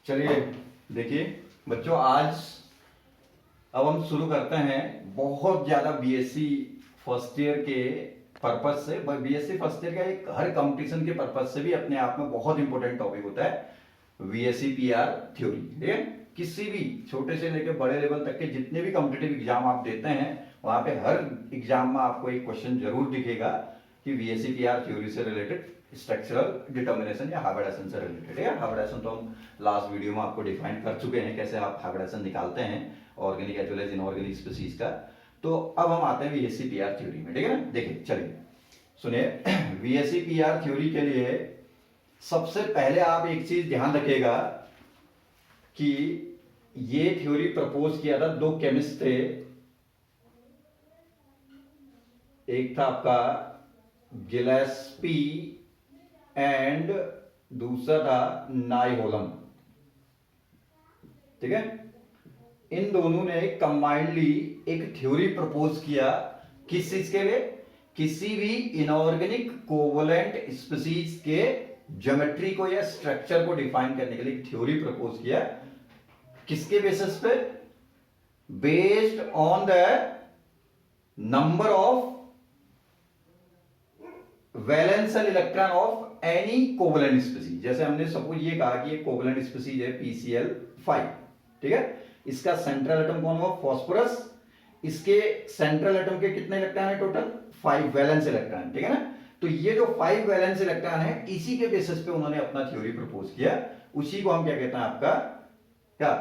चलिए देखिए बच्चों, आज अब हम शुरू करते हैं बहुत ज़्यादा बीएससी फर्स्ट ईयर के पर्पज से। बीएससी फर्स्ट ईयर का एक हर कंपटीशन के पर्पज से भी अपने आप में बहुत इंपॉर्टेंट टॉपिक होता है बीएससी पीआर थ्योरी। ठीक है, किसी भी छोटे से लेकर बड़े लेवल तक के जितने भी कॉम्पिटिटिव एग्जाम आप देते हैं वहां पे हर एग्जाम में आपको एक क्वेश्चन जरूर दिखेगा कि बीएससी पीआर थ्योरी से रिलेटेड स्ट्रक्चरल डिटर्मिनेशन या हाइब्रिडेशन से रिलेटेड है। हाइब्रिडेशन तो हम लास्ट वीडियो में आपको डिफाइन कर चुके हैं, कैसे आप हाइब्रिडेशन निकालते हैं organic as well as inorganic species का। तो अब हम आते हैं बीएससी पीआर थ्योरी में। ठीक है ना, देखिए चलिए सुनिए। बीएससी पीआर थ्योरी के लिए सबसे पहले आप एक चीज ध्यान रखिएगा कि ये थ्योरी प्रपोज किया था दो केमिस्ट थे। एक था आपका गिलेस्पी एंड दूसरा था नाइहोलम। ठीक है, इन दोनों ने कंबाइंडली एक थ्योरी प्रपोज किया किस चीज के लिए, किसी भी इनऑर्गेनिक कोवलेंट स्पीसीज के ज्योमेट्री को या स्ट्रक्चर को डिफाइन करने के लिए एक थ्योरी प्रपोज किया। किसके बेसिस पे? Based on the number of वैलेंशियल electron of any covalent species. जैसे हमने सपोज ये कहा कि ये कोवलेंट स्पीसीज है PCl5। ठीक है, इसका सेंट्रल एटम कौन हुआ? फास्फोरस। इसके सेंट्रल एटम के कितने इलेक्ट्रॉन है? Total 5 valence electron. ठीक है ना, तो ये जो 5 वैलेंस इलेक्ट्रॉन है इसी के बेसिस पे उन्होंने अपना थ्योरी प्रपोज किया। उसी को हम क्या कहते हैं? आपका क्या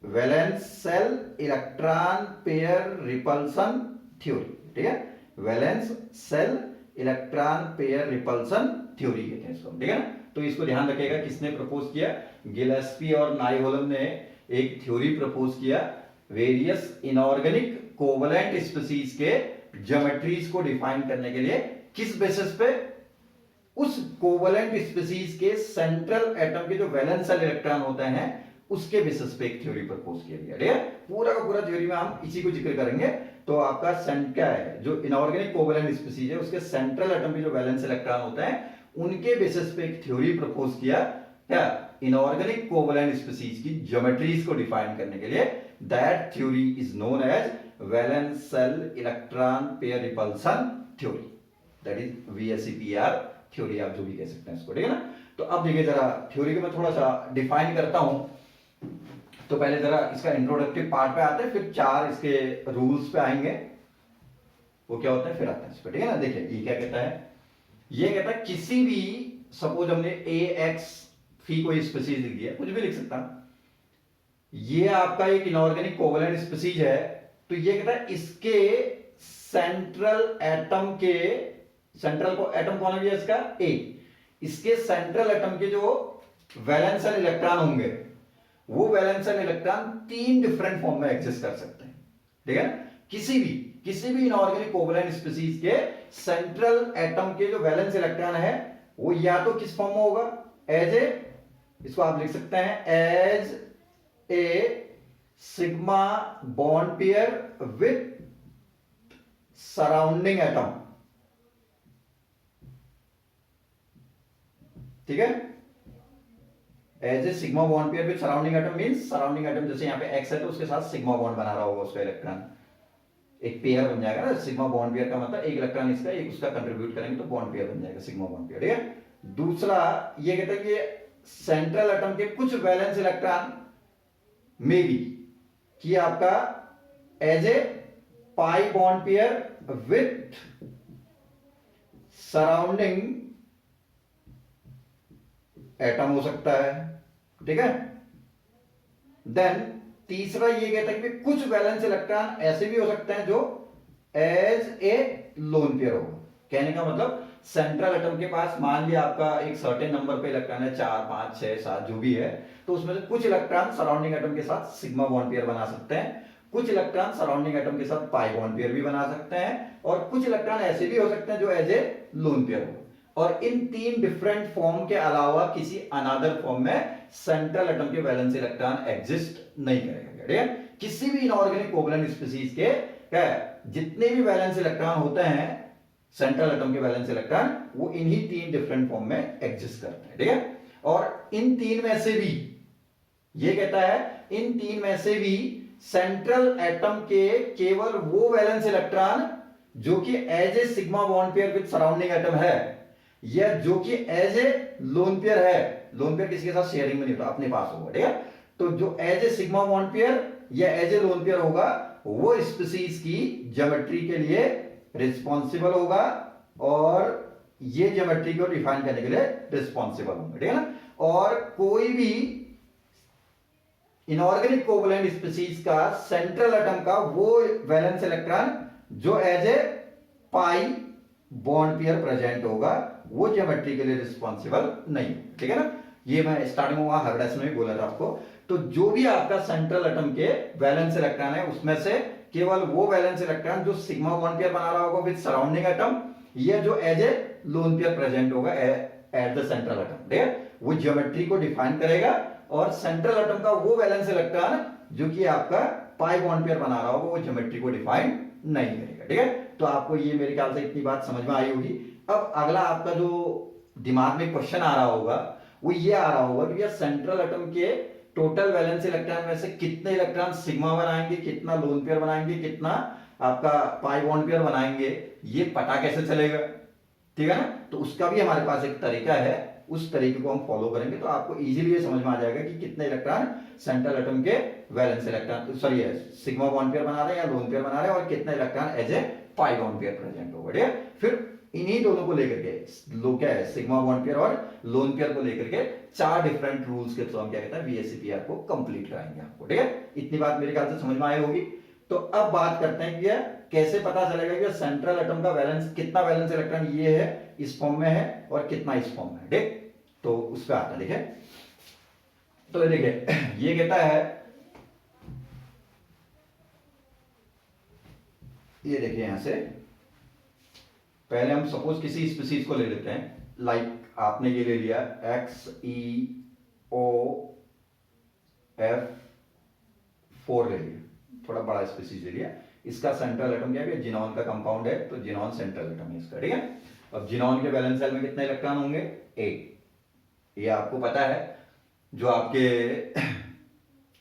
वैलेंशियल इलेक्ट्रॉन पेयर रिपल्सन थ्योरी। ठीक है, valence shell electron pair repulsion theory कहते हैं इसको। ठीक है ना, तो इसको ध्यान रखिएगा किसने प्रपोज किया? गिलेस्पी और नाइहोलम ने एक थ्योरी प्रपोज किया वेरियस इनऑर्गेनिक कोवलेंट स्पीसीज के ज्योमेट्रीज को डिफाइन करने के लिए। किस बेसिस पे? उस कोवलेंट स्पीसीज के सेंट्रल एटम के जो वैलेंशियल इलेक्ट्रॉन होते हैं उसके बेसिस पे एक थ्योरी प्रपोज किया गया। ठीक है, पूरा का पूरा थ्योरी में हम इसी को जिक्र करेंगे। तो आपका क्या है, जो इनऑर्गेनिक कोवलेंट स्पीसीज है उसके सेंट्रल एटम के जो वैलेंस इलेक्ट्रॉन होते हैं उनके बेसिस पे एक थ्योरी प्रपोज किया क्या? इनऑर्गेनिक कोवलेंट स्पीसीज की ज्योमेट्रीज को डिफाइन करने के लिए। That theory is known as valence shell electron pair repulsion theory. That is VSEPR theory, आप जो भी कह सकते हैं इसको। ठीक है ना, तो अब देखिए जरा थ्योरी को मैं थोड़ा सा डिफाइन करता हूं। तो पहले जरा इसका इंट्रोडक्टिव पार्ट पे आते हैं, फिर 4 इसके रूल्स पे आएंगे, वो क्या होता है फिर आते हैं इस पे। ठीक है ना, देखिए ये क्या कहता है? ये कहता है किसी भी, सपोज हमने AX फी कोई स्पीसीज लिख दिया, कुछ भी लिख सकता, ये आपका एक इनऑर्गेनिक कोवलेंट स्पीसीज है। तो ये कहता है इसके सेंट्रल एटम के, सेंट्रल को एटम कौन है इसका? A। इसके सेंट्रल एटम के जो वैलेंशियल इलेक्ट्रॉन होंगे वो वैलेंशियल इलेक्ट्रॉन 3 डिफरेंट फॉर्म में एग्जिस्ट कर सकते हैं। ठीक है, किसी भी इनऑर्गेनिक कोवलेंट स्पीसीज के सेंट्रल एटम के जो वैलेंस इलेक्ट्रॉन है वो या तो किस फॉर्म में होगा? एज ए, इसको आप लिख सकते हैं as a sigma bond pair with surrounding atom. ठीक है, as a sigma bond pair with surrounding atom means surrounding atom जैसे यहां पे X है तो उसके साथ सिग्मा बॉन्ड बना रहा होगा उसका इलेक्ट्रॉन, एक पेयर बन जाएगा ना। सिग्मा बॉन्ड पेयर का मतलब एक इलेक्ट्रॉन इसका एक उसका कंट्रीब्यूट करेंगे तो बॉन्ड पेयर बन जाएगा, सिग्मा बॉन्ड पेयर। ठीक है, दूसरा ये कहता है कि सेंट्रल एटम के कुछ वैलेंस इलेक्ट्रॉन में भी कि आपका as a pi bond pair with surrounding atom हो सकता है। ठीक है, देन तीसरा ये कहता है कि कुछ वैलेंस इलेक्ट्रॉन ऐसे भी हो सकते हैं जो एज ए लोन पेयर होगा। कहने का मतलब सेंट्रल एटम के पास मान लिया आपका एक सर्टेन नंबर पे इलेक्ट्रॉन है, 4 5 6 7 जो भी है, तो उसमें से कुछ इलेक्ट्रॉन सराउंडिंग एटम के साथ सिग्मा बॉन्ड पेयर बना सकते हैं, कुछ इलेक्ट्रॉन सराउंडिंग एटम के साथ पाई बॉन्ड पेयर भी बना सकते हैं, और कुछ इलेक्ट्रॉन ऐसे भी हो सकते हैं जो एज ए लोन पेयर हो। और इन 3 डिफरेंट फॉर्म के अलावा किसी अनदर फॉर्म में सेंट्रल एटम के वैलेंस इलेक्ट्रॉन एग्जिस्ट नहीं करेगा। ठीक है, किसी भी इनऑर्गेनिक कोवलेंट स्पीसीज के क्या जितने भी वैलेंस इलेक्ट्रॉन होते हैं सेंट्रल एटम के वैलेंस इलेक्ट्रॉन वो इन्हीं 3 डिफरेंट फॉर्म में एग्जिस्ट करते हैं। ठीक है, और इन तीन में से भी, ये कहता है इन तीन में से भी सेंट्रल एटम के केवल वो वैलेंस इलेक्ट्रॉन जो कि as a sigma bond pair with surrounding atom है, या जो कि एज ए लोन पेयर है, लोन पेयर किसी के साथ शेयरिंग में नहीं होता, अपने पास होगा, ठीक है। तो जो as a sigma bond pair या एज ए लोन पेयर होगा वो स्पीसीज की ज्योमेट्री के लिए रिस्पॉन्सिबल होगा और ये ज्योमेट्री को डिफाइन करने के लिए रिस्पॉन्सिबल होंगे, ठीक है ना। और कोई भी इनऑर्गेनिक कोवलेंट स्पीसीज का सेंट्रल एटम का वो वैलेंस इलेक्ट्रॉन जो as a pi bond pair present होगा वो ज्योमेट्री के लिए रिस्पॉन्सिबल नहीं, ठीक है ना। ये मैं स्टार्टिंग में वहां हर्डेस में भी बोला था आपको। तो जो भी आपका सेंट्रल एटम के वैलेंस इलेक्ट्रॉन है उसमें से केवल वो वैलेंस इलेक्ट्रॉन जो सिग्मा बॉन्ड पेयर बना रहा होगा विद सराउंडिंग एटम, या जो as a lone pair present होगा एट द सेंट्रल एटम, ठीक है, वो ज्योमेट्री को डिफाइन करेगा। और सेंट्रल एटम का वो वैलेंस इलेक्ट्रॉन जो कि आपका पाई बॉन्ड पेयर बना रहा होगा वो ज्योमेट्री को डिफाइन नहीं करेगा, ठीक है। तो आपको ये मेरे ख्याल से इतनी बात समझ में आई होगी। अब अगला आपका जो दिमाग में क्वेश्चन आ रहा होगा वो ये आ रहा होगा कि सेंट्रल एटम के टोटल वैलेंस इलेक्ट्रॉन में से कितने इलेक्ट्रॉन सिग्मा बनाएंगे, कितना लोन पेयर बनाएंगे, कितना आपका पाई बॉन्ड पेयर बनाएंगे, ये पता कैसे चलेगा, ठीक है ना। तो उसका भी हमारे पास एक तरीका है, उस तरीके को हम फॉलो करेंगे तो आपको इजीली ये समझ में आ जाएगा कि कितने इलेक्ट्रॉन सेंट्रल एटम के valence electron sorry sigma bond pair बना रहे हैं या लोन पेयर बना रहे हैं और कितने electron as a pi bond pair present होगा, ठीक है। फिर इन्हीं दोनों को लेकर के लोग क्या है सिग्मा बॉन्ड पेयर और लोन पेयर को लेकर के चार डिफरेंट रूल्स के थ्रू हम क्या कहते हैं VSEPR को कंप्लीट कराएंगे आपको, ठीक है। इतनी बात मेरे ख्याल से समझ में आई होगी। तो अब बात करते हैं कि कैसे पता चलेगा कि सेंट्रल एटम का वैलेंस कितना वैलेंस इलेक्ट्रॉन ये है इस फॉर्म में है और कितना इस फॉर्म में है, ठीक। तो उस पर आता है, देखिए। तो देखिए ये कहता है, ये देखिए यहां से पहले हम सपोज किसी स्पीसीज को ले लेते हैं, लाइक आपने ये ले लिया XeOF4 ले लिया, थोड़ा बड़ा स्पीसीज ले लिया। इसका सेंट्रल एटम क्या है, जिनॉन का कंपाउंड है तो जिनॉन सेंट्रल एटम है इसका, ठीक है। अब जिनॉन के वैलेंस शेल में कितने इलेक्ट्रॉन होंगे, 8। ये आपको पता है जो आपके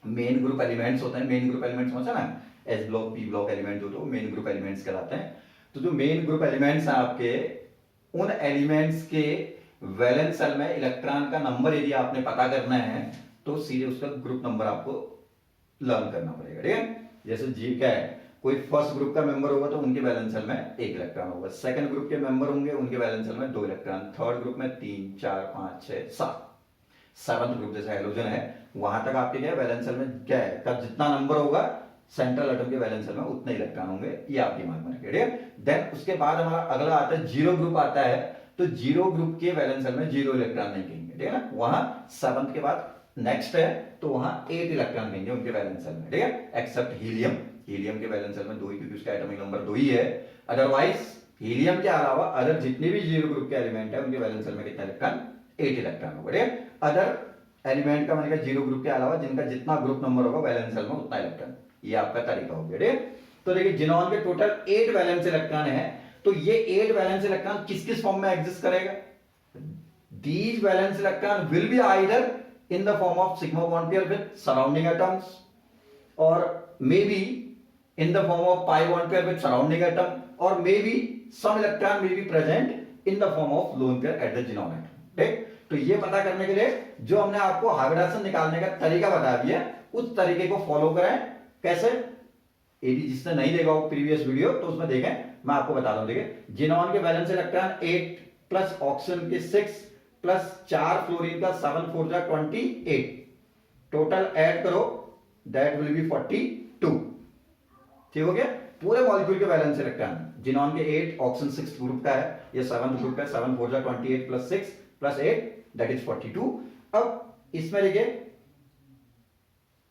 मेन ग्रुप एलिमेंट्स होते हैं, मेन ग्रुप एलिमेंट्स समझा ना, S block P block element जो तो मेन ग्रुप एलिमेंट्स कहलाते हैं। तो जो मेन ग्रुप एलिमेंट्स हैं आपके, उन एलिमेंट्स के वैलेंस शेल में इलेक्ट्रॉन का नंबर यदि आपने पता करना है तो सीधे उसका ग्रुप नंबर आपको लर्न करना पड़ेगा, ठीक है। जैसे जी क्या है, कोई फर्स्ट ग्रुप का मेंबर होगा तो उनके वैलेंस शेल में 1 इलेक्ट्रॉन होगा, सेकंड ग्रुप के मेंबर होंगे उनके वैलेंस शेल में 2 इलेक्ट्रॉन, थर्ड ग्रुप में 3 4 5 6 7, सेवंथ ग्रुप जैसे हाइड्रोजन है वहां तक आपके क्या वैलेंस शेल में क्या है, कब जितना नंबर होगा सेंट्रल एटम के वैलेंस शेल में उतने इलेक्ट्रॉन होंगे, ये आप दिमाग में रखिए, ठीक है। देन उसके बाद हमारा अगला आता है जीरो ग्रुप आता है, तो जीरो ग्रुप के वैलेंस शेल में 0 इलेक्ट्रॉन नहीं कहेंगे, ठीक है ना। वहां सेवंथ के बाद नेक्स्ट है तो वहां 8 इलेक्ट्रॉन कहेंगे उनके वैलेंस शेल में, ठीक है, एक्सेप्ट हीलियम। हीलियम के वैलेंस शेल में 2 ही, क्योंकि उसका एटॉमिक नंबर 2 ही है। अदरवाइज हीलियम के अलावा अदर जितने भी जीरो ग्रुप के एलिमेंट है उनके वैलेंस शेल में कितना इलेक्ट्रॉन, 8 इलेक्ट्रॉन होगा, ठीक है। अदर एलिमेंट का मैंने कहा जीरो ग्रुप के अलावा जिनका जितना ग्रुप नंबर होगा वैलेंस शेल में उतना इलेक्ट्रॉन, ये आपका तरीका हो गया, ठीक है। तो देखिए जिनॉन के टोटल 8 वैलेंस इलेक्ट्रॉन है, तो ये 8 वैलेंस इलेक्ट्रॉन किस किस फॉर्म में एग्जिस्ट करेगा, these valence electron will be either in the form of sigma bond pair with surrounding atoms or maybe in the form of pi bond pair with surrounding atom or maybe some electron may be present in the form of lone pair at the Zenon atom, ठीक। तो ये पता करने के लिए जो हमने आपको हाइब्रिडेशन निकालने का तरीका बता दिया उस तरीके को फॉलो करें। कैसे, यदि जिसने नहीं देखा हो प्रीवियस वीडियो तो उसमें देखें, मैं आपको बता दूं। देखिए जिनॉन के वैलेंस इलेक्ट्रॉन 8 प्लस ऑक्सीजन के 6 प्लस 4 फ्लोरीन का 7 4 जा 28, टोटल ऐड करो दैट विल बी 42, ठीक हो गया। पूरे मॉलिक्यूल के वैलेंस इलेक्ट्रॉन जिनॉन के 8, ऑक्सीजन 6 ग्रुप का है, ये 7 ग्रुप का है, 7 4 जा 28 प्लस 6 प्लस 8 दैट इज 42। अब इसमें देखिए,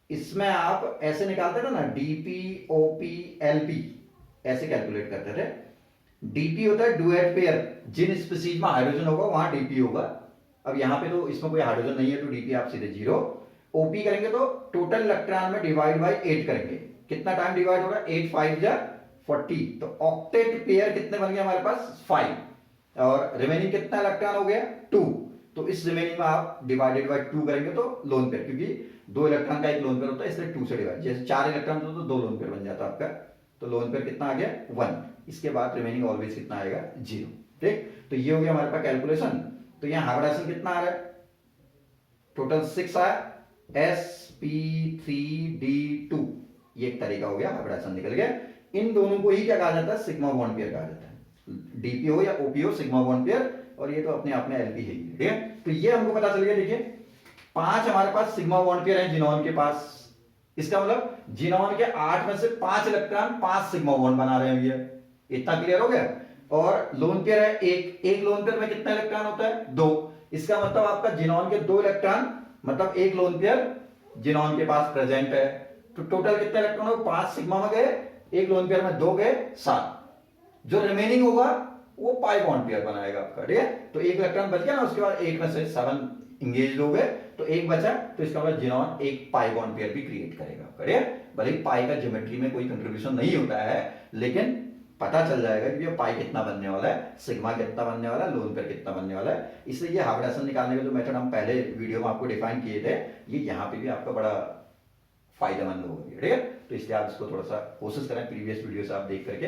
इसमें आप ऐसे निकालते थे ना डीपी ओपी एलपी, ऐसे कैलकुलेट करते थे। डीपी होता है डुएट पेयर, जिन स्पीसीज में हाइड्रोजन होगा वहां डीपी होगा। अब यहां पे तो इसमें कोई हाइड्रोजन नहीं है तो डीपी आप सीधे 0। ओपी करेंगे तो टोटल इलेक्ट्रॉन में डिवाइड बाय 8 करेंगे, कितना टाइम डिवाइड होगा, 8 5 जा 40, तो ऑक्टेट पेयर कितने बन गए हमारे पास 5 और रिमेनिंग कितना इलेक्ट्रॉन हो गया 2। तो इस रिमेनिंग में आप डिवाइडेड बाय 2 करेंगे तो लोन पेयर, क्योंकि 2 इलेक्ट्रॉन का एक लोन पेयर होता है इसलिए 2 से डिवाइड, जैसे 4 इलेक्ट्रॉन तो 2 लोन पेयर बन जाता है आपका, तो लोन पेयर कितना आ गया 1। इसके बाद रिमेनिंग ऑलवेज कितना आएगा 0। ठीक, तो ये हो गया हमारे पास कैलकुलेशन। तो यहाँ हाइब्रिडेशन कितना आ रहा है, टोटल 6 आया, sp3d2, ये एक तरीका हो गया, हाइब्रिडेशन निकल गया। इन दोनों को ही क्या कहा जाता है, सिग्मा बॉन्ड पेयर कहा जाता है, डीपी हो या ओपी हो, सिग्मा बॉन्ड पेयर, और ये तो अपने आप में एलपी है। ठीक है, तो ये हमको पता चल गया। देखिए 5 हमारे पास सिग्मा बॉन्ड पेयर है जिनॉन के पास, इसका मतलब जिनॉन के 8 में से 5 इलेक्ट्रॉन 5 सिग्मा बॉन्ड बना रहे हैं ये, इतना क्लियर हो गया। और लोन पेयर है एक लोन पेयर में कितना इलेक्ट्रॉन होता है 2, इसका मतलब आपका जिनॉन के 2 इलेक्ट्रॉन, मतलब एक लोन पेयर जिनॉन के पास प्रेजेंट है। तो टोटल कितने इलेक्ट्रॉन हो, 5 सिग्मा में गए, एक लोन पेयर में 2 गए, 7। जो रिमेनिंग होगा वो पाई बॉन्ड पेयर बनाएगा आपका। ठीक है, तो एक इलेक्ट्रॉन बच गया ना, उसके बाद 8 में से 7 इंगेज हो गए, तो एक बचा, तो इसका मतलब जिनॉन एक पाई बॉन्ड पेयर भी क्रिएट करेगा। करिए, भले ही पाई का ज्योमेट्री में कोई कंट्रीब्यूशन नहीं होता है, लेकिन पता चल जाएगा कि ये पाई कितना बनने वाला है, सिग्मा कितना बनने वाला है, लोन पेयर कितना बनने वाला है। इसलिए ये हाइब्रिडेशन निकालने का जो मेथड हम पहले वीडियो में आपको डिफाइन किए थे, ये यहाँ पे भी आपका बड़ा फायदेमंद होगा। ठीक है, तो इसलिए आप इसको थोड़ा सा कोशिश करें, प्रीवियस वीडियो से आप देख करके,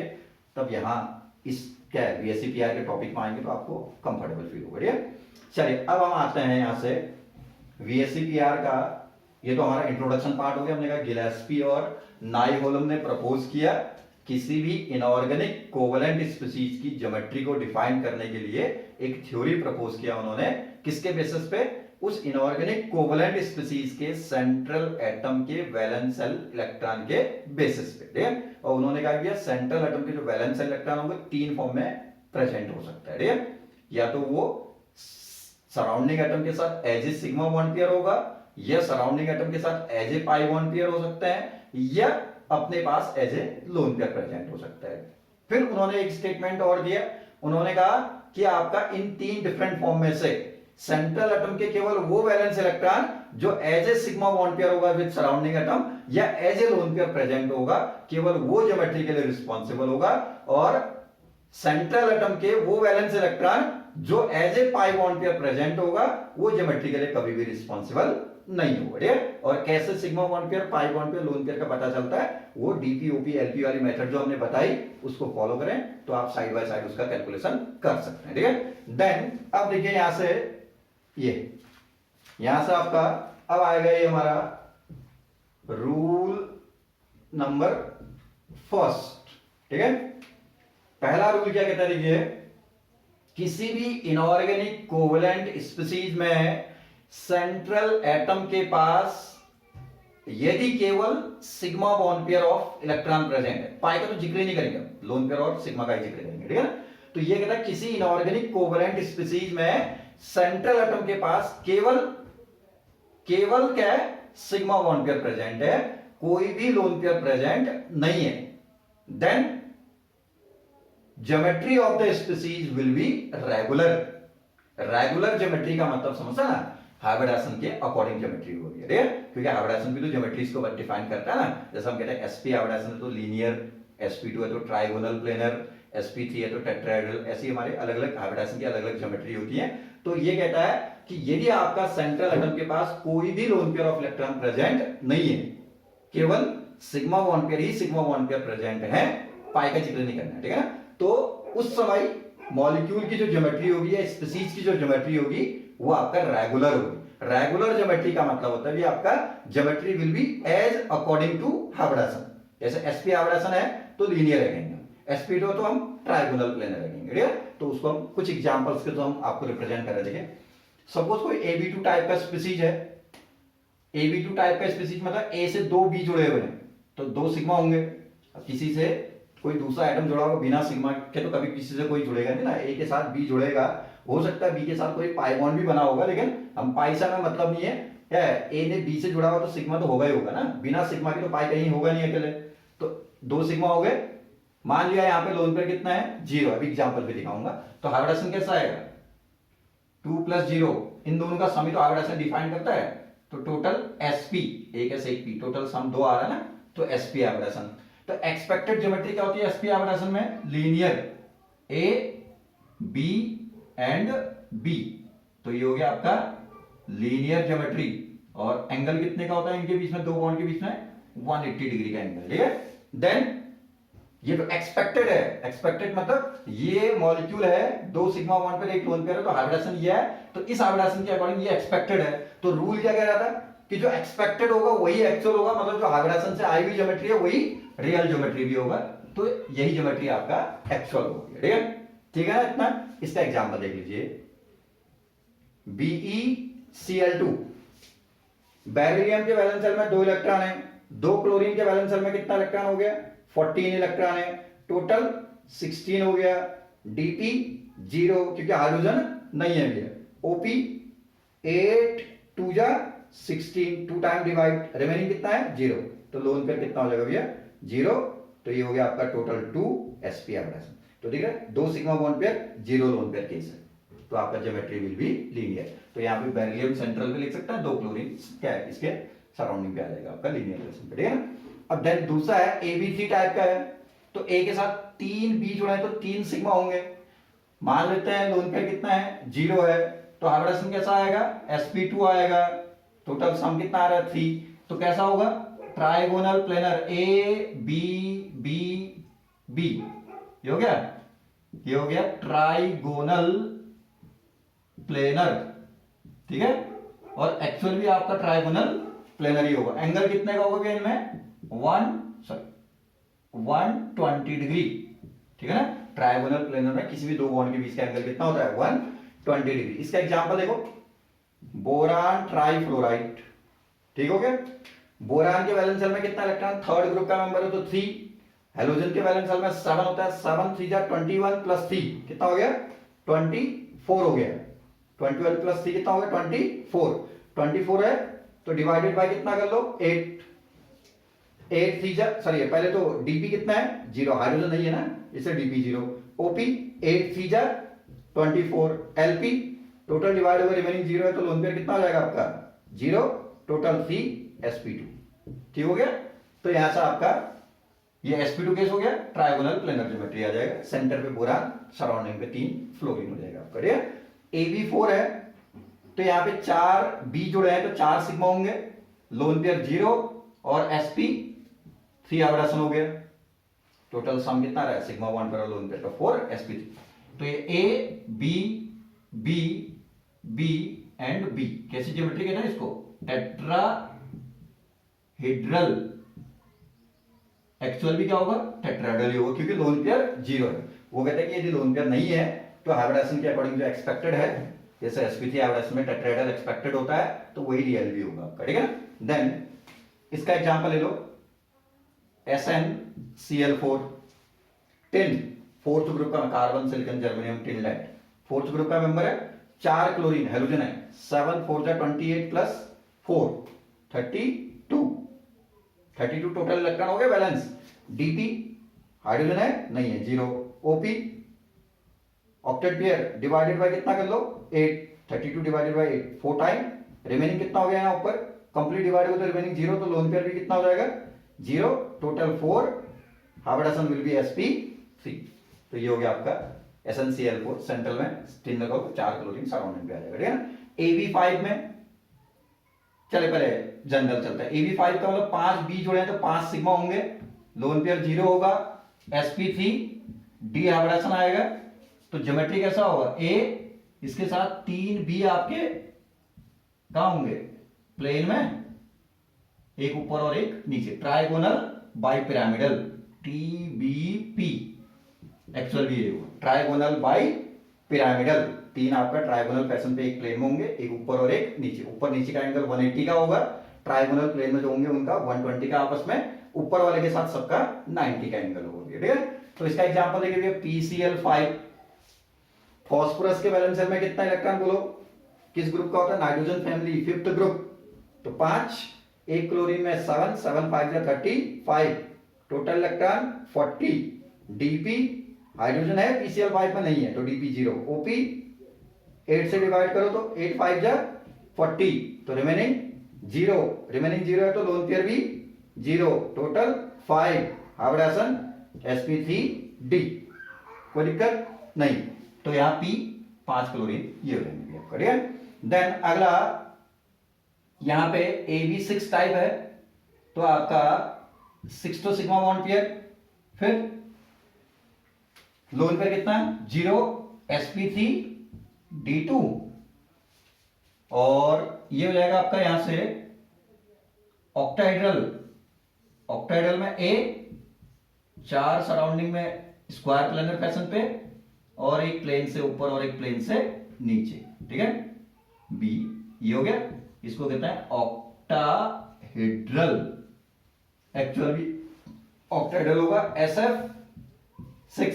तब यहाँ इस क्या है वीएससीपीआर के टॉपिक में आएंगे तो आपको कंफर्टेबल फील होगा। ठीक है, चलिए अब हम आते हैं यहाँ से वीएससीपीआर का, ये तो हमारा इंट्रोडक्शन पार्ट हो गया। हमने कहा गिलेस्पी और नाइहोलम ने प्रपोज किया किसी भी इनऑर्गेनिक कोवेलेंट स्पीशीज की ज्योमेट्री को डिफाइन करने के लिए एक थ्योरी प्रपोज किया उन्होंने, किसके बेसिस पे, उस इनऑर्गेनिक कोवेलेंट स्पीशीज के सेंट्रल एटम के वैलेंस शेल इलेक्ट्रॉन के बेसिस पे। ठीक है, और उन्होंने कहा कि सेंट्रल एटम के जो वैलेंस शेल इलेक्ट्रॉन होंगे 3 फॉर्म में प्रेजेंट हो सकता है। ठीक है, या तो वो सराउंडिंग एटम के साथ as a sigma bond pair होगा, या सराउंडिंग एटम के साथ as a pi bond pair हो सकता है, या अपने पास as a lone pair present हो सकता है। फिर उन्होंने एक स्टेटमेंट और दिया, उन्होंने कहा कि आपका इन 3 डिफरेंट फॉर्म में से सेंट्रल एटम के केवल वो वैलेंस इलेक्ट्रॉन जो as a sigma bond pair होगा विद सराउंडिंग एटम या as a lone pair present होगा, केवल वो ज्योमेट्री के लिए रिस्पॉन्सिबल होगा, और सेंट्रल एटम के वो वैलेंस इलेक्ट्रॉन जो as a pi bond pair present होगा वो ज्योमेट्री के लिए कभी भी रिस्पॉन्सिबल नहीं होगा। और कैसे सिग्मा बॉन्ड पेयर, पाई बॉन्ड पेयर, लोन पेयर का पता चलता है, वो डीपी ओपी एलपी वाली मेथड जो हमने बताई उसको फॉलो करें तो आप साइड बाय साइड उसका कैलकुलेशन कर सकते हैं। ठीक है, देन अब देखिए यहां से, ये यहां से आपका अब आएगा ये हमारा रूल नंबर फर्स्ट। ठीक है, पहला रूल क्या कहता है, देखिए किसी भी इनऑर्गेनिक कोवेलेंट स्पीशीज में सेंट्रल एटम के पास यदि केवल sigma bond pair of electron present है, पाई का तो जिक्र ही नहीं करेंगे, लोन पेयर और सिग्मा का ही जिक्र करेंगे। ठीक है ना, तो ये कहता है किसी इनऑर्गेनिक कोवेलेंट स्पीशीज में सेंट्रल एटम के पास केवल क्या है, सिग्मा बॉन्ड पेयर प्रेजेंट है, कोई भी लोन पेयर प्रेजेंट नहीं है, then geometry of the species will be regular. Regular geometry का मतलब समझता ना, हाइब्रिडेशन के अकॉर्डिंग ज्योमेट्री होगी। ठीक है, क्योंकि हाइब्रिडेशन भी तो ज्योमेट्रीज को डिफाइन करता है ना, जैसे हम कहते हैं एसपी हाइब्रिडेशन तो लीनियर, sp2 है तो ट्राइगोनल प्लेनर, sp3 है तो टेट्राहेड्रल, ऐसी हमारे अलग अलग हाइब्रिडेशन की अलग अलग ज्योमेट्री होती है। तो ये कहता है कि यदि आपका सेंट्रल एटम के पास कोई भी lone pair of electron present नहीं है, केवल सिग्मा बॉन्ड पेयर ही सिग्मा बॉन्ड पेयर प्रेजेंट है, पाई का जिक्र नहीं करना है। ठीक है ना, तो उस समय मॉलिक्यूल की जो ज्योमेट्री होगी या स्पीशीज की जो ज्योमेट्री होगी वो आपका रेगुलर होगी। रेगुलर ज्योमेट्री का मतलब होता है कि आपका geometry will be as according to hybridisation. जैसे sp हाइब्रिडेशन है तो लीनियर रखेंगे, sp2 तो हम ट्राइगोनल प्लेनर रखेंगे। ठीक है, तो उसको हम कुछ एग्जांपल्स के तो हम आपको रिप्रेजेंट कर रहे थे। सपोज कोई ab2 टाइप का स्पीशीज है, ab2 टाइप का स्पीशीज मतलब a से 2 b जुड़े हुए हैं तो 2 सिग्मा होंगे। अब किसी से कोई दूसरा एटम जुड़ा होगा बिना सिग्मा के तो कभी किसी से कोई जुड़ेगा नहीं ना, ए के साथ बी जुड़ेगा, हो सकता है बी के साथ कोई पाई बॉन्ड भी बना होगा, लेकिन हम पाई से हमें मतलब नहीं है, ए ने बी से जुड़ा हुआ तो सिग्मा तो होगा ही होगा ना, बिना सिग्मा के तो पाई कहीं होगा नहीं अकेले, तो 2 सिग्मा हो गए। मान लिया यहाँ पे लोन पेयर कितना है 0, अभी एग्जाम्पल पे दिखाऊंगा। तो हाइब्रिडेशन कैसा आएगा 2 + 0, इन दोनों का सम ही तो हाइब्रिडेशन डिफाइन करता है, तो टोटल sp, एक s एक p, टोटल सम 2 आ रहा है ना, तो sp हाइब्रिडेशन। तो एक्सपेक्टेड ज्योमेट्री क्या होती है sp हाइब्रिडेशन में, linear a b and b, तो ये हो गया आपका लीनियर ज्योमेट्री। और एंगल कितने का होता है इनके बीच में, दो बॉन्ड के बीच में 180 डिग्री का एंगल, ठीक है। देन ये तो एक्सपेक्टेड है, एक्सपेक्टेड मतलब ये मॉलिक्यूल है, दो सिग्मा बॉन्ड पर एक लोन पेयर है, तो हाइब्रिडेशन ये है, तो इस हाइब्रिडेशन के अकॉर्डिंग ये एक्सपेक्टेड है। तो रूल क्या कह रहा था कि जो एक्सपेक्टेड होगा वही एक्चुअल होगा, मतलब जो हाइब्रिडेशन से आई हुई ज्योमेट्री है वही रियल ज्योमेट्री भी होगा, तो यही ज्योमेट्री आपका एक्चुअल होगी, ठीक है। ठीक है ना इतना। इसका एग्जांपल देख लीजिए, BeCl2, बेरिलियम के वैलेंस शेल में 2 इलेक्ट्रॉन है, 2 क्लोरीन के वैलेंस शेल में कितना इलेक्ट्रॉन हो गया, 14 इलेक्ट्रॉन है, टोटल 16 हो गया। Dp 0 क्योंकि हाइड्रोजन नहीं है भैया। Op 8 2 जा 16, 2 टाइम डिवाइड, रिमेनिंग कितना है 0, तो लोन पेयर कितना हो जाएगा भैया 0, तो ये हो गया आपका टोटल 2 sp हाइब्रिडेशन। तो ठीक है, 2 sigma bond pair 0 lone pair case है, तो आपका ज्योमेट्री विल बी लीनियर। तो यहाँ पे बेरिलियम सेंट्रल पे लिख सकता है, 2 क्लोरीन क्या है इसके सराउंडिंग पे आ जाएगा आपका लीनियर रिलेशन पे, ठीक है ना। अब देन दूसरा है ABC टाइप का है, तो A के साथ 3 B जुड़ा है तो 3 सिग्मा होंगे। मान लेते हैं लोन पेयर कितना है 0 है, तो हाइब्रिडेशन कैसा आएगा sp2 आएगा, टोटल सम कितना आ रहा है 3, तो कैसा होगा ट्राइगोनल प्लेनर ABBB, ये हो गया, ये हो गया ट्राइगोनल प्लेनर, ठीक है। और एक्चुअल भी आपका ट्राइगोनल प्लेनर ही होगा। एंगल कितने का होगा इनमें 120 डिग्री, ठीक है ना। ट्राइगोनल प्लेनर में किसी भी दो बॉन्ड के बीच का एंगल कितना होता है 120 डिग्री। इसका एग्जांपल देखो, बोरान ट्राइफ्लोराइड, ठीक हो गया। बोरान के वैलेंस शेल में कितना इलेक्ट्रॉन, थर्ड ग्रुप का मेंबर है तो 3, हेलोजन के वैलेंस शेल में 7 होता है, 7 3 जा 21 प्लस 3 कितना हो गया 24 हो गया, 21 प्लस 3 कितना हो गया 24 है, तो डिवाइडेड बाय कितना कर लो 8 3 जा, सॉरी पहले तो डीपी कितना है 0, हाइड्रोजन नहीं है ना इससे डीपी 0, ओपी 8 3 जा 24, LP total divide over remaining 0 है, तो लोन पेयर कितना हो जाएगा आपका 0, टोटल 3 sp2, ठीक हो गया। तो यहां से आपका ये sp2 केस हो गया, ट्राइगोनल प्लेनर ज्योमेट्री आ जाएगा, सेंटर पे बोरान, सराउंडिंग पे 3 फ्लोरीन हो जाएगा आपका, ठीक है। AB4 है, तो यहां पे 4 B जुड़े हैं तो 4 सिग्मा होंगे, लोन पेयर 0 और sp3 हाइब्रिडेशन हो गया, टोटल सम कितना रहा है सिग्मा बॉन्ड पर लोन पेयर का 4 sp3, तो ये A B B B and B कैसी ज्योमेट्री कहते हैं इसको, टेट्राहेड्रल। एक्चुअल भी क्या होगा टेट्राहेड्रल ही होगा क्योंकि लोन पेयर 0 है। वो कहते हैं कि यदि लोन पेयर नहीं है तो हाइब्रिडेशन के अकॉर्डिंग जो एक्सपेक्टेड है, जैसे sp3 हाइब्रिडेशन में टेट्राहेड्रल एक्सपेक्टेड होता है तो वही रियल भी होगा आपका, ठीक है ना। देन इसका एग्जांपल ले लो, SnCl4 टिन, फोर्थ ग्रुप का carbon silicon germanium tin light, fourth group का मेंबर है, 4 क्लोरीन हेलोजन है, 7 4 जा 28 प्लस 4 32 टोटल इलेक्ट्रॉन हो गए बैलेंस। डीपी हाइड्रोजन है नहीं है 0, OP octet pair divided by कितना कर लो 8, 32 डिवाइडेड बाय 8 4 टाइम, रिमेनिंग कितना हो गया यहाँ ऊपर कंप्लीट डिवाइड हो तो रिमेनिंग 0, तो लोन पेयर भी कितना हो जाएगा 0, total 4, hybridisation will be sp3, तो ये हो गया आपका SnCl4, सेंट्रल में टिन लगा 4 क्लोरीन सराउंडिंग पे आ जाएगा, ठीक है ना। AB5 में चले पहले जनरल चलता है, AB5 का मतलब 5 B जुड़े हैं तो 5 सिग्मा होंगे, लोन पेयर 0 होगा, sp3 D हाइब्रिडेशन आएगा, तो ज्योमेट्री कैसा होगा A इसके साथ 3 B आपके कहां होंगे प्लेन में, एक ऊपर और एक नीचे, trigonal bi pyramidal TBP, actual भी ये ट्राइगोनल बाई पिरामिडल, 3 आपका ट्राइगोनल फैशन पे एक प्लेन में होंगे, एक ऊपर और एक नीचे, ऊपर नीचे का एंगल 180 का होगा, ट्राइगोनल प्लेन में जो होंगे उनका 120 का आपस में, ऊपर वाले के साथ सबका 90 का एंगल होगा, ठीक है। तो इसका एग्जांपल देखिए PCl5, फास्फोरस के वैलेंस शेल में कितना इलेक्ट्रॉन बोलो, किस ग्रुप का होता है नाइट्रोजन फैमिली, 5th ग्रुप, तो 5, एक क्लोरीन में 7 7 5 जा 35, टोटल इलेक्ट्रॉन 40, डीपी हाइड्रोजन है PCl5 में नहीं है तो डीपी 0, ओपी 8 से डिवाइड करो तो 8 5 जा 40, तो रिमेनिंग 0 है तो लोन पेयर भी 0, टोटल 5, हाइब्रिडेशन sp3D, कोई दिक्कत नहीं, तो यहाँ P 5 क्लोरीन ये हो जाएंगे। आपका, ठीक है। देन अगला यहां पे AB6 टाइप है, तो आपका 6 तो सिग्मा बॉन्ड पेयर, फिर लोन पेयर कितना है 0 sp3d2, और ये हो जाएगा आपका यहां से ऑक्टाहेड्रल, ऑक्टाहेड्रल में A 4 सराउंडिंग में स्क्वायर प्लेनर फैशन पे, और एक प्लेन से ऊपर और एक प्लेन से नीचे, ठीक है। B ये हो गया, इसको कहते हैं ऑक्टाहेड्रल, एक्चुअल भी ऑक्टाहेड्रल होगा SF6।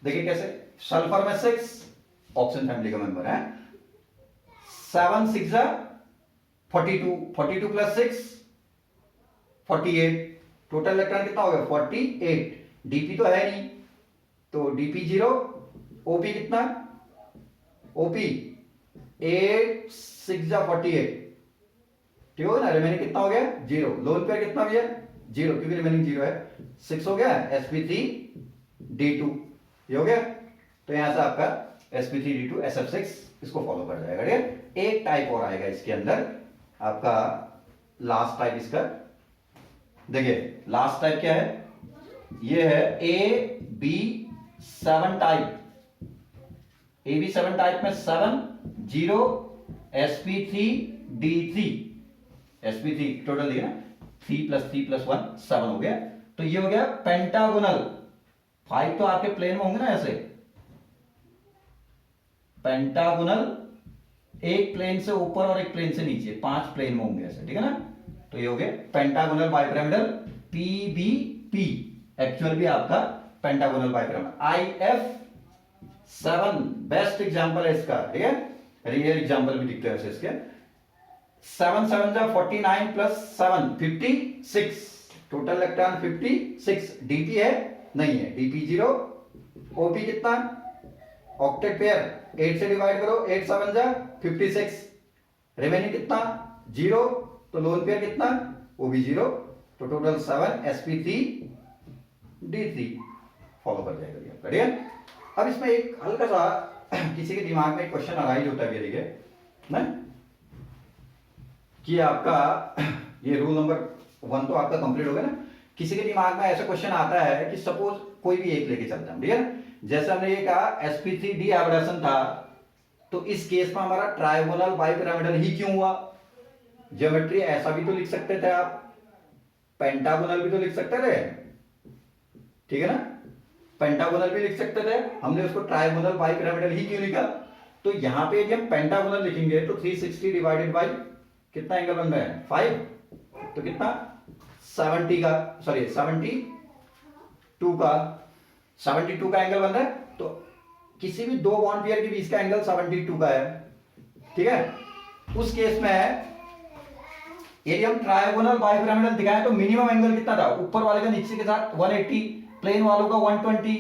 देखिए कैसे, सल्फर में 6 ऑक्सीजन फैमिली का मेंबर है, 7 6 42, 42 प्लस 6 48, टोटल इलेक्ट्रॉन कितना हो गया 48। डीपी तो है नहीं, तो डीपी 0, ओपी कितना, ओपी 8 6 48, ठीक हो गया ना। रिमेनिंग कितना हो गया 0। लोन पेयर कितना भैया 0, क्योंकि रिमेनिंग 0 है, 6 हो गया sp3d2, ये हो गया। तो यहां से आपका sp3d2 SF6 इसको फॉलो कर जाएगा, ठीक है। एक टाइप और आएगा इसके अंदर आपका, लास्ट टाइप इसका, देखिए लास्ट टाइप क्या है, ये है AB7 टाइप। AB7 टाइप में 7 0 sp3d3, sp3 टोटल देखिए ना, 3 + 3 + 1 7 हो गया। तो ये हो गया पेंटागोनल। 5 तो आपके प्लेन में होंगे ना ऐसे, पेंटागोनल, एक प्लेन से ऊपर और एक प्लेन से नीचे, 5 प्लेन में होंगे ऐसे, ठीक है ना। तो ये हो गया पेंटागोनल बाइपिरामिडल, PBP, एक्चुअल भी आपका pentagonal bipyramidal. IF7 best example है इसका, ठीक है, रियल एग्जांपल भी दिखते हैं इसके। 7 7 जा 49 + 7 56, टोटल इलेक्ट्रॉन 56। डीपी है नहीं है, डीपी 0। ओपी कितना, ऑक्टेट पेयर 8 से डिवाइड करो, 8 7 जा 56, रिमेनिंग कितना 0, तो लोन पेयर कितना वो भी 0, तो टोटल 7 sp3d3 फॉलो कर जाएगा ये, बढ़िया। अब इसमें एक हल्का सा किसी के दिमाग में क्वेश्चन अराइज होता है, देखिए ना, कि आपका ये रूल नंबर 1 तो आपका कंप्लीट हो गया ना। किसी के दिमाग में ऐसा क्वेश्चन आता है कि सपोज कोई भी एक लेके चलते हैं, ठीक है। जैसे हमने ये कहा sp3d एब्रेशन था, तो इस केस में हमारा ट्रायगोनल बाइपिरामिडल ही क्यों हुआ। ज्योमेट्री ऐसा भी तो लिख सकते थे आप, पेंटागोनल भी तो लिख सकते थे, ठीक है ना, पेंटागोनल भी लिख सकते थे, हमने उसको ट्रायगोनल बाइपिरामिडल ही क्यों लिखा। तो यहां पे यदि हम पेंटागोनल लिखेंगे तो 360 डिवाइडेड बाई कितना एंगल बन रहा है 5, तो कितना 70 का, सॉरी 72 का, 72 का एंगल बन रहा है। तो किसी भी दो बॉन्ड पेयर के बीच का एंगल 72 का है, ठीक है। उस केस में यदि हम ट्रायगोनल बाइपिरामिडल दिखाएं तो मिनिमम एंगल कितना था, ऊपर वाले का नीचे के साथ 180, प्लेन वालों का 120,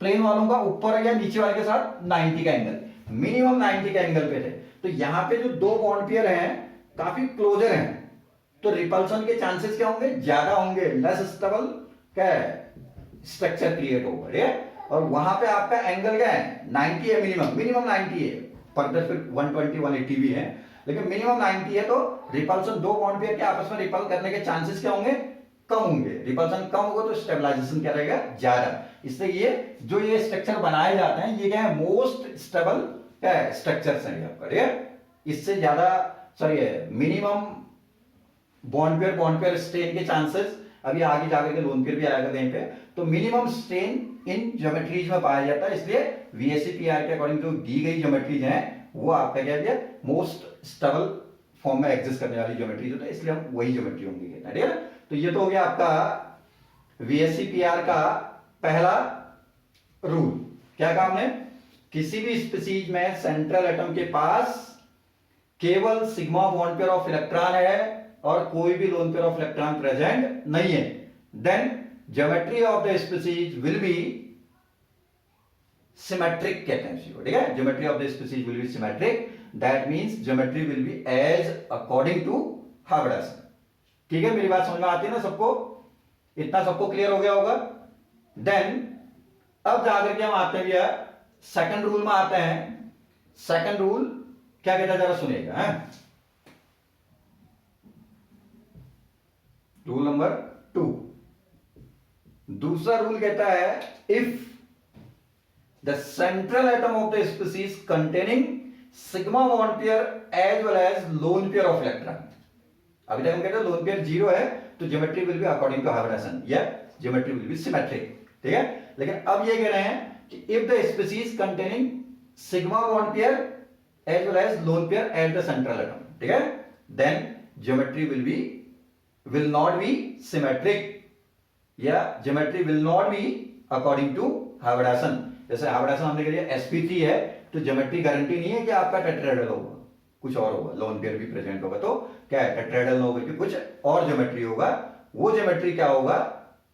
प्लेन वालों का ऊपर या नीचे वाले के साथ 90 का एंगल, मिनिमम 90 का एंगल पे थे। तो यहां पे जो दो बॉन्ड पेयर हैं काफी क्लोजर हैं, तो रिपल्सन के चांसेस क्या होंगे, ज्यादा होंगे, लेस स्टेबल क्या है स्ट्रक्चर क्रिएट होगा, ठीक है। और वहां पे आपका एंगल क्या है 90 है, मिनिमम 90 है, फर्दर फिर 120 180 भी है, लेकिन मिनिमम 90 है। तो रिपल्सन दो बॉन्ड पेयर के आपस में रिपल करने के चांसेस क्या होंगे, कम होंगे। रिपल्सन कम होगा तो स्टेबलाइजेशन क्या रहेगा, ज्यादा। इसलिए ये जो ये स्ट्रक्चर बनाए जाते हैं ये क्या है मोस्ट स्टेबल क्या है स्ट्रक्चर्स हैं आपका, ठीक है। इससे ज्यादा sorry minimum bond pair strain के चांसेस अभी आगे जाकर के लोन पेयर भी आएगा कहीं पे, तो मिनिमम स्ट्रेन इन ज्योमेट्रीज में पाया जाता है। इसलिए VSEPR के अकॉर्डिंग जो दी गई ज्योमेट्रीज हैं वो आपका क्या है मोस्ट स्टेबल फॉर्म में एग्जिस्ट करने वाली ज्योमेट्रीज होता है, इसलिए हम वही ज्योमेट्री होंगी, ठीक है। तो ये तो हो गया आपका VSEPR का पहला रूल। क्या कहा हमने, किसी भी स्पीसीज में सेंट्रल एटम के पास केवल sigma bond pair of electron है और कोई भी lone pair of electron present नहीं है, then geometry of the species will be symmetric कहते हैं इसको, ठीक है। Geometry of the species will be symmetric, that means geometry will be as according to Harvard. ठीक है, मेरी बात समझ में आती है ना सबको, इतना सबको क्लियर हो गया होगा। देन अब जाकर के हम आते हैं सेकंड रूल में आते हैं सेकंड रूल क्या कहता है जरा सुनिएगा, है रूल नंबर 2। दूसरा रूल कहता है if the central atom of the species containing sigma bond pair as well as lone pair of electron. अभी तक हम कहते हैं लोन पेयर 0 है तो geometry will be according to hybridisation या ज्योमेट्री विल बी सिमेट्रिक, ठीक है। लेकिन अब ये कह रहे हैं कि if the species containing sigma bond pair as well as lone pair at the central atom, ठीक है, then geometry will not be symmetric या geometry will not be according to hybridisation. जैसे हाइब्रिडेशन हमने कह दिया sp3 है तो geometry guarantee नहीं है कि आपका टेट्राहेड्रल होगा, कुछ और होगा, लोन पेयर भी प्रेजेंट होगा तो क्या है टेट्राहेड्रल होगा कि कुछ और ज्योमेट्री होगा। वो ज्योमेट्री क्या होगा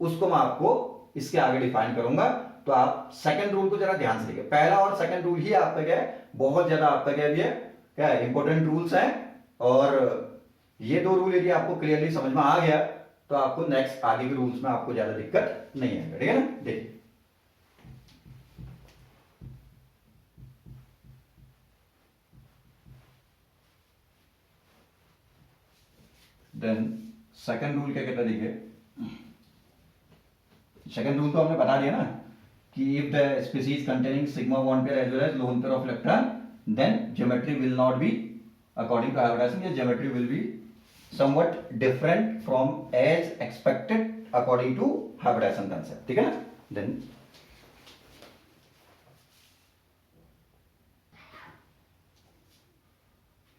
उसको मैं आपको इसके आगे डिफाइन करूंगा। तो आप सेकंड रूल को जरा ध्यान से देखिए, पहला और सेकंड रूल ही आपका क्या है बहुत ज्यादा आपका क्या है इंपॉर्टेंट रूल्स हैं। और ये दो रूल यदि आपको क्लियरली समझ में आ गया तो आपको नेक्स्ट आगे के रूल्स में आपको ज्यादा दिक्कत नहीं आएगा, ठीक है ना। देखिए देन सेकंड रूल क्या कहता है, देखिए सेकंड रूल तो हमने बता दिया ना कि if the species containing sigma bond pair as well as lone pair of electron then geometry will not be according to hybridisation या geometry will be somewhat different from as expected according to hybridization concept, ठीक है ना। then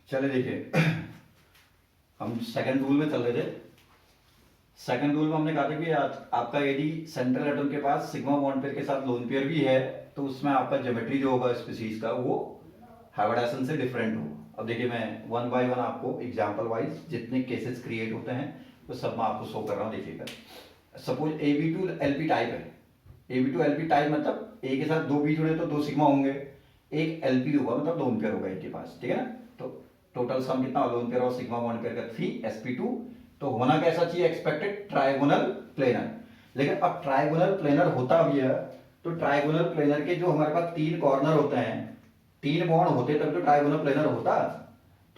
चले देखिए हम second rule में चल रहे थे। सेकंड रूल में हमने कहा था कि आपका यदि सेंट्रल एटम के पास सिग्मा बॉन्ड पेयर के साथ लोन पेयर भी है तो उसमें आपका ज्योमेट्री जो होगा स्पीसीज का वो हाइब्रिडेशन से डिफरेंट होगा। अब देखिए मैं वन बाय वन आपको एग्जांपल वाइज जितने केसेस क्रिएट होते हैं वो सब मैं आपको शो कर रहा हूँ। देखिएगा सपोज Ab2Lp टाइप है, Ab2Lp टाइप मतलब ए के साथ दो बी जुड़े तो दो सिग्मा होंगे, एक Lp होगा मतलब लोन पेयर होगा इनके पास, ठीक है ना। तो टोटल सम कितना लोन पेयर और सिग्मा बॉन्ड पेयर का 3 sp2। तो होना कैसा चाहिए एक्सपेक्टेड ट्राइगोनल प्लेनर। लेकिन अब ट्राइगोनल प्लेनर होता भी है तो ट्राइगोनल प्लेनर के जो हमारे पास 3 कॉर्नर होते हैं, 3 बॉन्ड होते तब तो ट्राइगोनल प्लेनर होता।